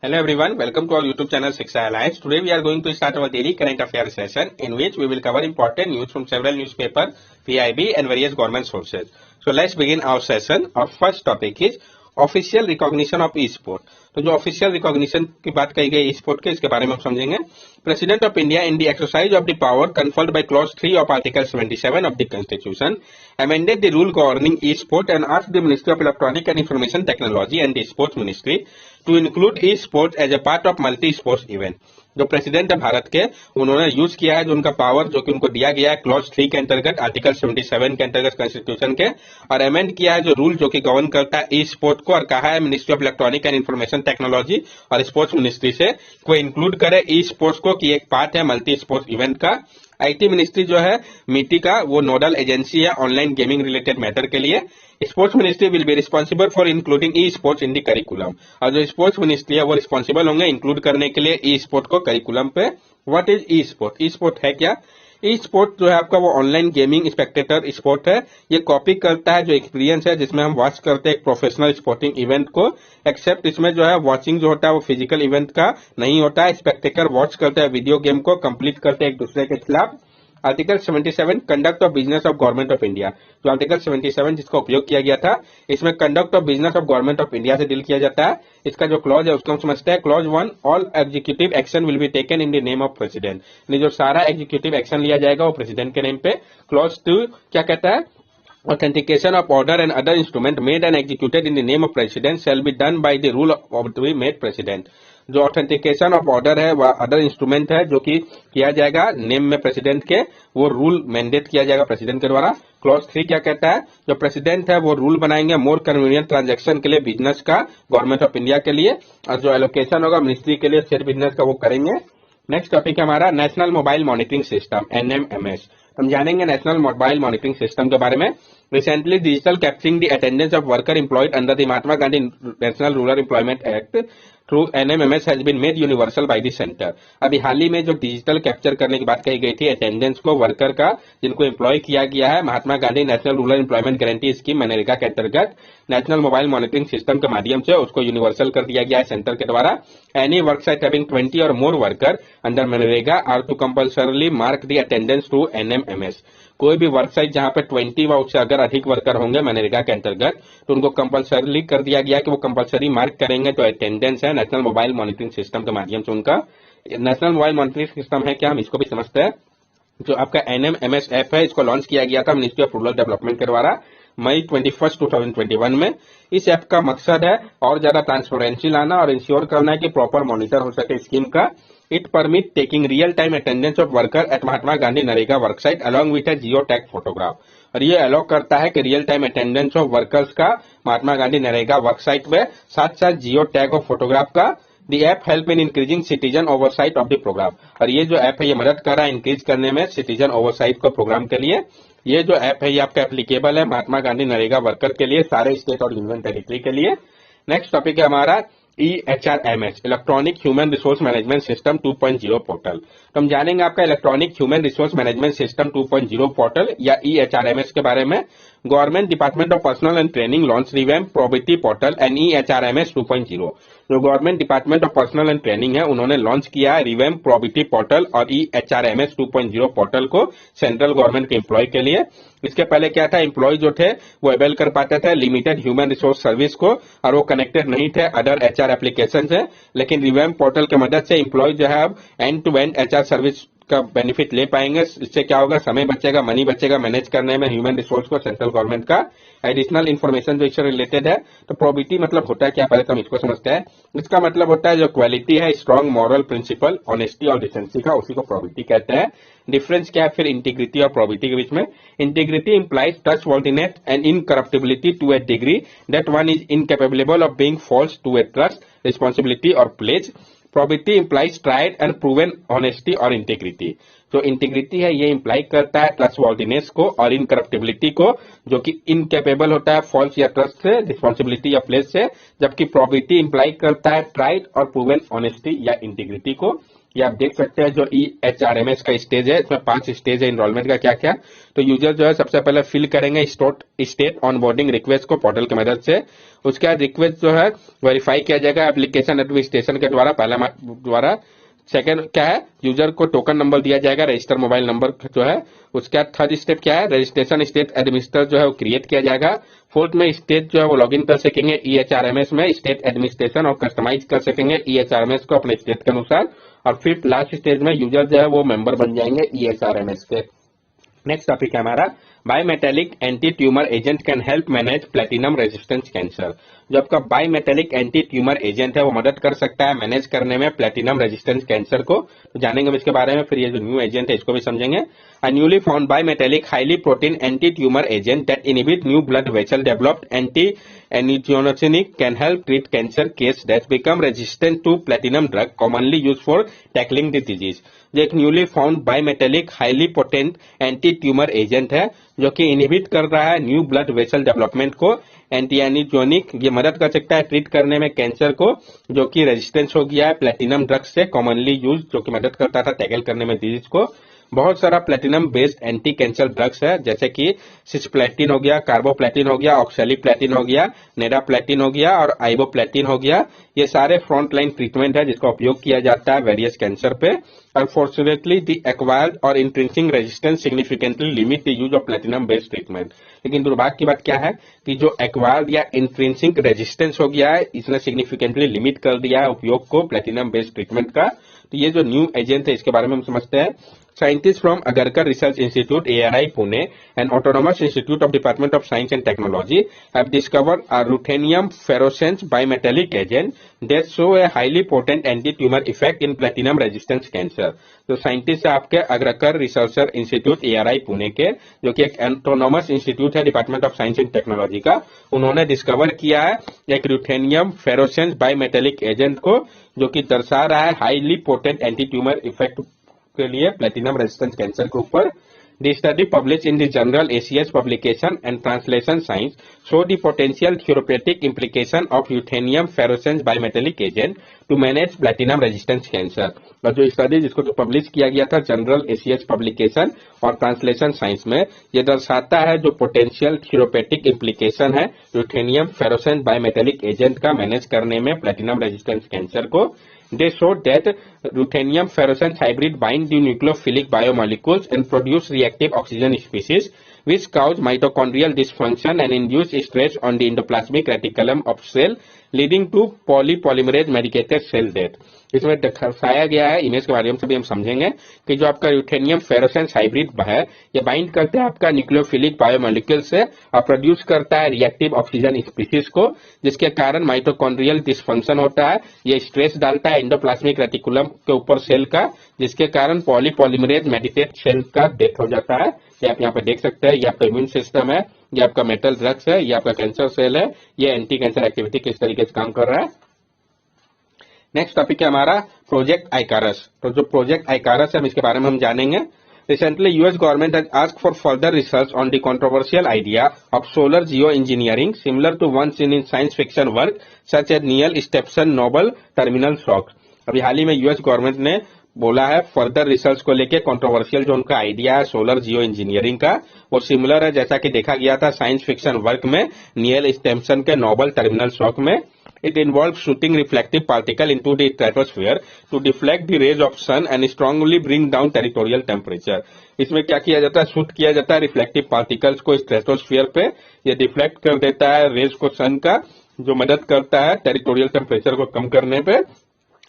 Hello everyone, welcome to our YouTube channel Shiksha Alliance. Today we are going to start our daily current affairs session in which we will cover important news from several newspapers, PIB and various government sources. So let's begin our session. Our first topic is official recognition of E sport. तो जो official recognition की बात कही गई ई sport के, इसके बारे में हम समझेंगे। President of India in the exercise of the power conferred by clause 3 of article 77 of the constitution amended the rule governing e-sport and asked the Ministry of Electronic and Information Technology and the Sports Ministry to include e-sports as a part of multi-sports event। जो president है भारत के, उन्होंने use किया है जो उनका power जो कि उनको दिया गया है क्लॉज 3 के अंतर्गत आर्टिकल 77 के अंतर्गत कॉन्स्टिट्यूशन के, और अमेंड किया है जो रूल जो कि गवर्न करता है ई स्पोर्ट को, और कहा है ministry of electronic and information technology और स्पोर्ट्स मिनिस्ट्री से कोई इंक्लूड करे ई स्पोर्ट्स को कि एक पार्ट है मल्टी स्पोर्ट्स इवेंट का। आईटी मिनिस्ट्री जो है मीटी का वो नोडल एजेंसी है ऑनलाइन गेमिंग रिलेटेड मैटर के लिए। Sports ministry will be responsible for including e sports in the curriculum, और जो स्पोर्ट्स मिनिस्ट्री है वो रिस्पॉन्सिबल होंगे इंक्लूड करने के लिए ई स्पोर्ट को करिकुलम पे। What is E sport? E sport है क्या? ई स्पोर्ट जो है आपका वो ऑनलाइन गेमिंग स्पेक्टेटर स्पोर्ट है। ये कॉपी करता है जो एक्सपीरियंस है जिसमें हम वॉच करते हैं एक प्रोफेशनल स्पोर्टिंग इवेंट को, एक्सेप्ट इसमें जो है वॉचिंग जो होता है वो फिजिकल इवेंट का नहीं होता है। स्पेक्टेटर वॉच करते हैं वीडियो गेम को, कंप्लीट करते हैं एक दूसरे के खिलाफ। Article 77 conduct of business of government of India, जो आर्टिकल 77 जिसका उपयोग किया गया था, इसमें conduct of business of government of India से डील किया जाता है। इसका जो क्लॉज है उसको हम समझते हैं। Clause 1, all executive action will be taken in the name of president, यानी जो सारा एग्जीक्यूटिव एक्शन लिया जाएगा वो प्रेसिडेंट के नेम पे। क्लॉज 2 क्या कहता है? Authentication of order and other instrument made and executed in the name of president shall be done by the rule of the made president। जो ऑथेंटिकेशन ऑफ ऑर्डर है वह अदर इंस्ट्रूमेंट है जो कि किया जाएगा नेम में प्रेसिडेंट के, वो रूल मैंडेट किया जाएगा प्रेसिडेंट के द्वारा। क्लॉज 3 क्या कहता है? जो प्रेसिडेंट है वो रूल बनाएंगे मोर कन्वीनियंट ट्रांजैक्शन के लिए बिजनेस का गवर्नमेंट ऑफ इंडिया के लिए, और जो एलोकेशन होगा मिनिस्ट्री के लिए स्टेट बिजनेस का वो करेंगे। नेक्स्ट टॉपिक है हमारा national mobile monitoring system NMMS। हम जानेंगे नेशनल मोबाइल मॉनिटरिंग सिस्टम के बारे में। Recently digital capturing the attendance of worker employed under the Mahatma Gandhi national rural employment act through NMMS has been made universal by the centre. अभी हाल ही में जो digital capture करने की बात कही गई थी अटेंडेंस को वर्कर का जिनको एम्प्लॉय किया गया है Mahatma Gandhi national rural employment guarantee scheme MNREGA के अंतर्गत, नेशनल मोबाइल मॉनिटरिंग सिस्टम के माध्यम से उसको यूनिवर्सल कर दिया गया है सेंटर के द्वारा। एनी वर्क साइट हैविंग 20 और more worker under MNREGA are to compulsorily mark the attendance through NMMS। कोई भी वर्क साइट जहां पे 20 व उससे अगर अधिक वर्कर होंगे मनरेगा के अंतर्गत तो उनको कंपल्सरी कर दिया गया कि वो कंपल्सरी मार्क करेंगे जो अटेंडेंस है नेशनल मोबाइल मॉनिटरिंग सिस्टम के माध्यम से उनका। नेशनल मोबाइल मॉनिटरिंग सिस्टम है क्या, हम इसको भी समझते हैं। जो आपका NMMS ऐप है इसको लॉन्च किया गया था मिनिस्ट्री ऑफ रूरल डेवलपमेंट के द्वारा मई 21, 2021 में। इस ऐप का मकसद है और ज्यादा ट्रांसपेरेंसी लाना और इंश्योर करना है कि प्रॉपर मॉनिटर हो सके स्कीम का। It permit taking real time attendance of worker at Mahatma Gandhi NREGA worksite along with a geo tag photograph, और ये अलाउ करता है कि real time attendance of workers का महात्मा गांधी नरेगा वर्कसाइट में साथ साथ जियो टैग और फोटोग्राफ का। The app help in increasing citizen oversight of the programme, और ये जो ऐप है ये मदद कर रहा है इंक्रीज करने में सिटीजन ओवरसाइट को प्रोग्राम के लिए। ये जो ऐप है ये आपका एप्लीकेबल है महात्मा गांधी नरेगा वर्कर के लिए, सारे स्टेट और यूनियन टेरिटरी के लिए। नेक्स्ट टॉपिक है हमारा EHRMS electronic human resource management system 2.0 portal. तो हम जानेंगे आपका electronic human resource management system 2.0 portal या EHRMS के बारे में। Government department of personal and training launch revamp probability portal and EHRMS 2.0। जो government department of personal and training है उन्होंने लॉन्च किया है रिवैम्प प्रोबेबिलिटी पोर्टल और EHRMS 2.0 पोर्टल को सेंट्रल गवर्नमेंट के एम्प्लॉय के लिए। इसके पहले क्या था, एम्प्लॉय जो थे वो अवेल कर पाते थे लिमिटेड ह्यूमन रिसोर्स सर्विस को और वो कनेक्टेड नहीं थे अदर HR एप्लीकेशन से, लेकिन रिवैम्प पोर्टल की मदद से एम्प्लॉय जो है अब end to end HR service का बेनिफिट ले पाएंगे। इससे क्या होगा, समय बचेगा, मनी बचेगा मैनेज करने में ह्यूमन रिसोर्स को सेंट्रल गवर्नमेंट का। एडिशनल इन्फॉर्मेशन जो इससे रिलेटेड है, तो प्रोबेबिलिटी मतलब होता है क्या, पहले तो हम इसको समझते हैं। इसका मतलब होता है जो क्वालिटी है स्ट्रॉन्ग मॉरल प्रिंसिपल ऑनेस्टी और डिसेंसी का, उसी को प्रोबेबिलिटी कहते हैं। डिफरेंस क्या है फिर इंटीग्रिटी और प्रोबेबिलिटी के बीच में? Integrity implies trustworthiness and incorruptibility to a degree that one is incapable of being false to a trust responsibility और pledge. Probability implies tried and proven honesty और इंटीग्रिटी। जो इंटीग्रिटी है ये इंप्लाई करता है ट्रस्टवर्थीनेस को और इनकरप्टिबिलिटी को, जो कि इनकेपेबल होता है फॉल्स या ट्रस्ट से, रिस्पॉन्सिबिलिटी या प्लेस से, जबकि प्रोबेबिलिटी इंप्लाई करता है ट्राइड और प्रूवन ऑनेस्टी या इंटीग्रिटी को। ये आप देख सकते हैं जो EHRMS का स्टेज है, इसमें 5 स्टेज है इनरोलमेंट का। क्या क्या? तो यूजर जो है सबसे पहले फिल करेंगे स्टेट ऑनबोर्डिंग रिक्वेस्ट को पोर्टल की मदद से। उसके बाद रिक्वेस्ट जो है वेरीफाई किया जाएगा एप्लीकेशन एडमिनिस्ट्रेशन के द्वारा। सेकंड क्या है, यूजर को टोकन नंबर दिया जाएगा, रजिस्टर मोबाइल नंबर जो है। उसके बाद थर्ड स्टेप क्या है, रजिस्ट्रेशन स्टेट एडमिनिस्टर जो है वो क्रिएट किया जाएगा। फोर्थ में स्टेट जो है वो लॉगिन कर सकेंगे EHRMS में स्टेट एडमिनिस्ट्रेशन और कस्टमाइज कर सकेंगे EHRMS को अपने स्टेट के अनुसार। और फिफ्थ लास्ट स्टेज में यूजर जो है वो मेंबर बन जाएंगे EHRMS के। नेक्स्ट टॉपिक है हमारा bimetallic anti tumour agent can help manage platinum resistance cancer. जो आपका बायोमेटेलिक एंटी ट्यूमर एजेंट है वो मदद कर सकता है मैनेज करने में प्लेटिनम रेजिस्टेंस कैंसर को। तो जानेंगे हम इसके बारे में, फिर ये जो न्यू एजेंट है इसको भी समझेंगे। A newly found bimetallic highly protein anti-tumor agent that inhibit new blood vessel developed anti-angiogenic can help treat cancer case that become resistant to platinum drug commonly used for tackling the disease। जो एक newly found bimetallic highly potent anti tumour agent है जो कि inhibit कर रहा है new blood vessel development को, anti एनिजोनिक, ये मदद कर सकता है ट्रीट करने में कैंसर को जो कि रेजिस्टेंस हो गया है प्लेटिनम ड्रग्स से कॉमनली यूज, जो कि मदद करता था टैकल करने में डिजीज को। बहुत सारा platinum based anti cancer drugs है जैसे कि सिस्प्लेटिन हो गया, कार्बोप्लेटिन हो गया, ऑक्सैलिप्लेटिन हो गया, नेडाप्लेटिन हो गया और आइबोप्लेटिन हो गया। ये सारे फ्रंट लाइन ट्रीटमेंट है जिसका उपयोग किया जाता है वेरियस कैंसर पे। अनफॉर्चुनेटली द एक्वायर्ड और intrinsic resistance significantly limit the use of platinum based treatment. लेकिन दुर्भाग्य की बात क्या है कि जो एक्वायर्ड या इंट्रिंसिक रेजिस्टेंस हो गया है इसने सिग्निफिकेंटली लिमिट कर दिया है उपयोग को प्लेटिनम बेस्ड ट्रीटमेंट का। तो ये जो न्यू एजेंट है इसके बारे में हम समझते हैं। Scientists from Agarkar Research Institute ARI Pune and Autonomous Institute of Department of Science and Technology have discovered a ruthenium fluorescence bimetallic agent that show a highly potent anti-tumor effect in platinum resistant cancer। तो scientist आपके अग्रकर researcher institute ARI Pune के, जो कि एक autonomous institute है department of science and technology का, उन्होंने discover किया है एक रुथेनियम फेरोसेंस बायोमेटेलिक एजेंट को जो कि दर्शा रहा है highly potent anti tumour effect के लिए प्लेटिनम रेजिस्टेंस कैंसर के ऊपर। The study published in the journal ACS Publication and Translation Science showed the potential therapeutic implication of ruthenium fluorescence bimetallic agent to manage platinum resistant cancer। और जो study जिसको तो publish किया गया था journal ACS publication और translation science में, ये दर्शाता है जो पोटेंशियल थेरेपेटिक इम्प्लीकेशन है रुथेनियम फ्लोरेसेंस बायोमेटेलिक एजेंट का मैनेज करने में प्लेटिनम रेजिस्टेंस कैंसर को। They showed that ruthenium fluorescence hybrid bind the nucleophilic biomolecules and produce reactive oxygen species which cause mitochondrial dysfunction and induce stress on the endoplasmic reticulum of cell leading to polypolymerase mediated cell death। इसमें दर्शाया गया है, image के माध्यम से भी हम समझेंगे कि जो आपका रुथेनियम फ्लोरेसेंस हाइब्रिड है ये बाइंड करता है आपका न्यूक्लियोफिलिक बायोमोलिक्यूल से और प्रोड्यूस करता है रिएक्टिव ऑक्सीजन स्पीसीज को, जिसके कारण माइटोकॉन्ड्रियल डिसफंक्शन होता है। ये स्ट्रेस डालता है एंडोप्लाज्मिक रेटिकुलम के ऊपर सेल का, जिसके कारण पॉलीपॉलीमरेज मेडिएटेड सेल का डेथ हो जाता है। ये आप यहाँ पे देख सकते हैं, ये आपका इम्यून सिस्टम है, ये आपका मेटल ड्रग्स है, ये आपका कैंसर सेल है, ये एंटी कैंसर एक्टिविटी किस तरीके से काम कर रहा है। नेक्स्ट टॉपिक है हमारा प्रोजेक्ट आइकारस। तो जो प्रोजेक्ट आइकारस है हम इसके बारे में हम जानेंगे। Recently, US government has asked for further research on the controversial idea of solar geoengineering, similar to one seen in science fiction work such as Neil Stephenson novel Terminal Shocks। अभी हाल ही में यूएस गवर्नमेंट ने बोला है further research को लेके controversial जो उनका आइडिया है सोलर जियो इंजीनियरिंग का, वो सिमिलर है जैसा कि देखा गया था साइंस फिक्शन वर्क में नील स्टेफनसन के नोबल टर्मिनल शॉक में। It involves shooting reflective particle into the stratosphere to deflect the rays of sun and strongly bring down territorial temperature। इसमें क्या किया जाता है, शूट किया जाता है रिफ्लेक्टिव पार्टिकल्स को स्ट्रेटोस्फीयर पे, ये डिफ्लेक्ट कर देता है रेज को सन का, जो मदद करता है टेरिटोरियल टेम्परेचर को कम करने पे।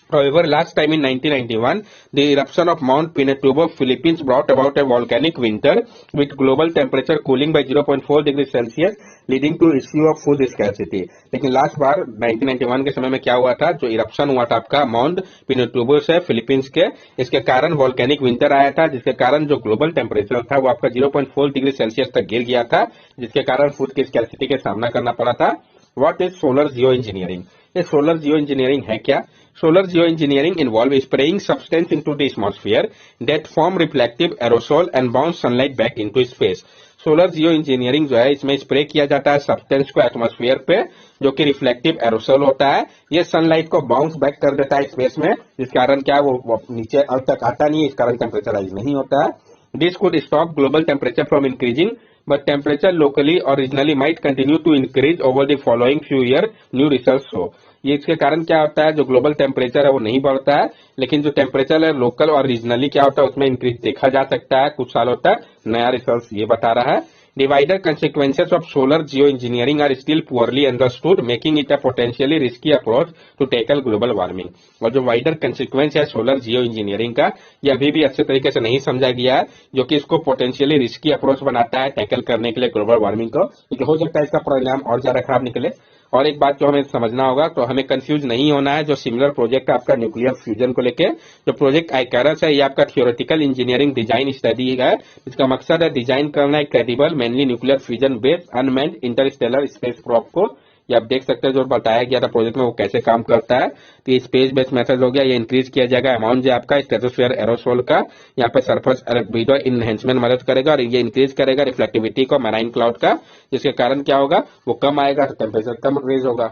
However, last time in 1991, the eruption of Mount Pinatubo, Philippines brought about a volcanic winter with global temperature cooling by 0.4 degrees Celsius, leading to issue of food scarcity। लेकिन लास्ट बार 1991 के समय में क्या हुआ था, जो इरप्शन हुआ था आपका माउंट पिनेटुबो से फिलीपींस के, इसके कारण वॉल्केनिक विंटर आया था, जिसके कारण जो ग्लोबल टेम्परेचर था वो आपका 0.4 डिग्री सेल्सियस तक गिर गया था, जिसके कारण फूड की स्कैर्सिटी का सामना करना पड़ा था। What is solar Jio engineering? ये सोलर जियो इंजीनियरिंग है क्या? Solar geoengineering involves spraying substance into the atmosphere that form reflective aerosol and bounce sunlight back into space। Solar geoengineering जो है इसमें स्प्रे किया जाता है सब्सटेंस को एटमॉस्फेयर पे, जो कि रिफ्लेक्टिव एरोसोल होता है। ये सनलाइट को बाउंस बैक कर देता है स्पेस में, जिस कारण क्या वो नीचे अर्थ तक आता नहीं है, इस कारण टेम्परेचर राइज नहीं होता है। This could stop global temperature from increasing, but temperature locally or regionally might continue to increase over the following few years, new research show। ये इसके कारण क्या होता है, जो ग्लोबल टेम्परेचर है वो नहीं बढ़ता है, लेकिन जो टेम्परेचर है लोकल और रीजनली क्या होता है उसमें इंक्रीज देखा जा सकता है कुछ सालों तक, नया रिसर्च ये बता रहा है। The wider consequences of solar geoengineering are still poorly understood, making it a potentially risky approach to tackle global warming। और जो वाइडर कंसिक्वेंस है सोलर जियो इंजीनियरिंग का, ये अभी भी अच्छे तरीके से नहीं समझा गया है, जो कि इसको पोटेंशियली रिस्की अप्रोच बनाता है टैकल करने के लिए ग्लोबल वार्मिंग को, क्योंकि हो सकता है इसका परिणाम और ज्यादा खराब निकले। और एक बात जो हमें समझना होगा, तो हमें कंफ्यूज नहीं होना है जो सिमिलर प्रोजेक्ट है आपका न्यूक्लियर फ्यूजन को लेके। जो प्रोजेक्ट आइकारस है ये आपका थियोरेटिकल इंजीनियरिंग डिजाइन स्टडी है, इसका मकसद है डिजाइन करना एक credible mainly nuclear fusion based unmanned Interstellar space prop को। ये आप देख सकते हैं जो बताया गया था प्रोजेक्ट में वो कैसे काम करता है। तो ये स्पेस बेस्ड मेथड हो गया, ये इंक्रीज किया जाएगा अमाउंट जो आपका स्ट्रेटोस्फीयर एरोसोल का, यहाँ पे सरफेस एल्बेडो इनहेंसमेंट मदद करेगा, और ये इंक्रीज करेगा रिफ्लेक्टिविटी को मैराइन क्लाउड का, जिसके कारण क्या होगा वो कम आएगा तो टेम्परेचर कम रेज होगा।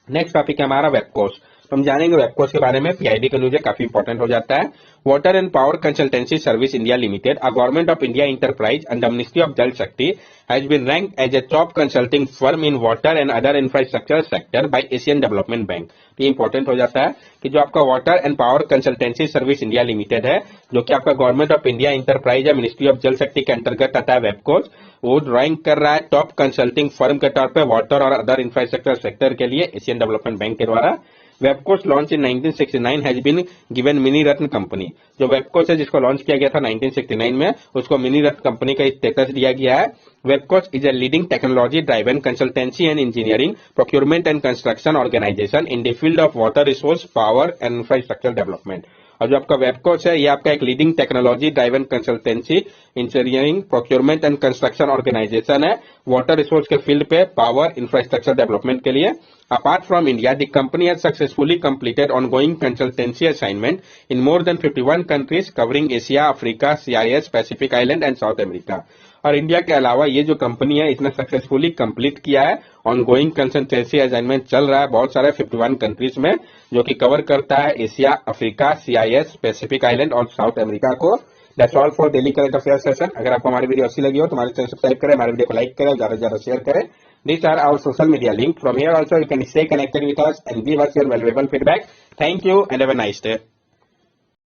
नेक्स्ट टॉपिक है हमारा वेब कोर्स। तो हम जानेंगे वेब कोर्स के बारे में। पीआईबी का न्यूज काफी इंपॉर्टेंट हो जाता है। Water and power consultancy service India limited, a government of India enterprise under ministry of जल शक्ति, has been ranked as a top consulting firm in water and other infrastructure sector by Asian Development Bank। तो ये important हो जाता है कि जो आपका water and power consultancy service India limited है, जो कि आपका गवर्नमेंट ऑफ इंडिया इंटरप्राइज है, मिनिस्ट्री ऑफ जल शक्ति के अंतर्गत आता है वेब कोर्स, वो रैंक कर रहा है टॉप कंसल्टिंग फर्म के तौर पे वाटर और अदर इंफ्रास्ट्रक्चर सेक्टर के लिए एशियन डेवलपमेंट बैंक के द्वारा। वेबकोर्स launch in 1969 has been given mini ratna कंपनी। जो वेबकोर्स है जिसको लॉन्च किया गया था 1969 में, उसको मिनी रत्न कंपनी का स्टेटस दिया गया है। वेबकोर्स is a leading technology driven consultancy and engineering, procurement and construction organization in the field of water resource, power and infrastructure development। और जो आपका वेबकोर्स है ये आपका एक leading technology driven consultancy, engineering, procurement and construction organisation है water resource के field पे पावर इंफ्रास्ट्रक्चर डेवलपमेंट के लिए। Apart from India, the company has successfully completed ongoing consultancy assignment in more than 51 countries covering Asia, Africa, CIS, Pacific Island and South America। और India के अलावा ये जो company है इसने सक्सेसफुली कंप्लीट किया है ऑनगोइंग कंसल्टेंसी असाइनमेंट चल रहा है बहुत सारे 51 कंट्रीज में, जो कि कवर करता है Asia, Africa, CIS, Pacific island और साउथ अमेरिका को। That's all for daily current affair session. अगर आपको हमारी वीडियो अच्छी लगी हो तो हमारे चैनल सब्सक्राइब करें, हमारे वीडियो को लाइक करें, ज्यादा से ज्यादा शेयर करें। These are our social media link. From here also you can stay connected with us and give us your valuable feedback. Thank you and have a nice day.